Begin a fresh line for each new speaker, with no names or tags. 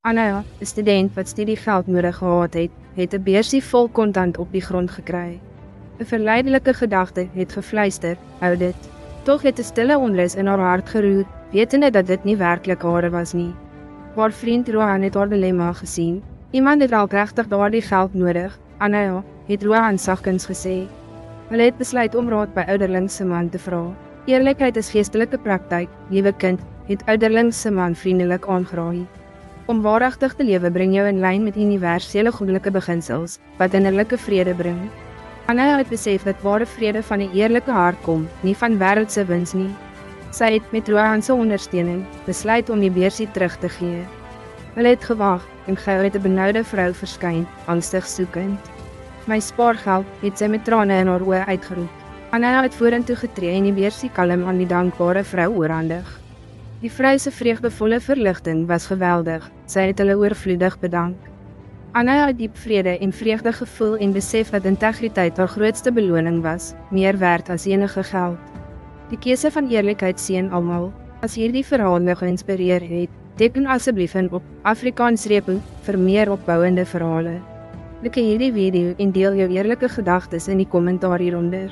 Anna, 'n student wat studiegeld nodig gehad het 'n beursie vol kontant op die grond gekry. 'n Verleidelike gedagte het gefluister, hou dit. Tog het 'n stille onrus in haar hart geroer, wetende dat dit nie werklik hare was nie. Haar vriend Rohan het haar dilemma gesien. Iemand het al regtig daardie geld nodig, Anna, het Rohan sagkens gesê. Hulle het besluit om raad by ouderlings se man te vra. Eerlikheid is geestelike praktyk, liewe kind, het ouderlings se man vriendelik aangeraai. Om waaragtig te lewe bring jou in lyn met universele godelike beginsels, wat innerlike vrede bring. Anna het besef dat ware vrede van 'n eerlike hart kom, nie van wêreldse wins nie. Sy het met Rohan se ondersteuning besluit om die beursie terug te gee. Hulle het gewag en gou het 'n benoude vrou verskyn, angstig soekend. My spaargeld, het sy met trane in haar oë uitgeroep. Anna het vorentoe getree en die beursie kalm aan die dankbare vrou oorhandig. Die vrou se vreugdevolle verligting was geweldig, sy het hulle oorvloedig bedank. Anna het diep vrede en vreugde gevoel en besef dat integriteit haar grootste beloning was, meer werd as enige geld. Die keuse van eerlikheid seën almal. As hierdie verhaal jou geïnspireer het, teken asseblief in op Afrikaans-repo vir meer opbouende verhale. Like hierdie video en deel jou eerlike gedagtes in die kommentaar hieronder.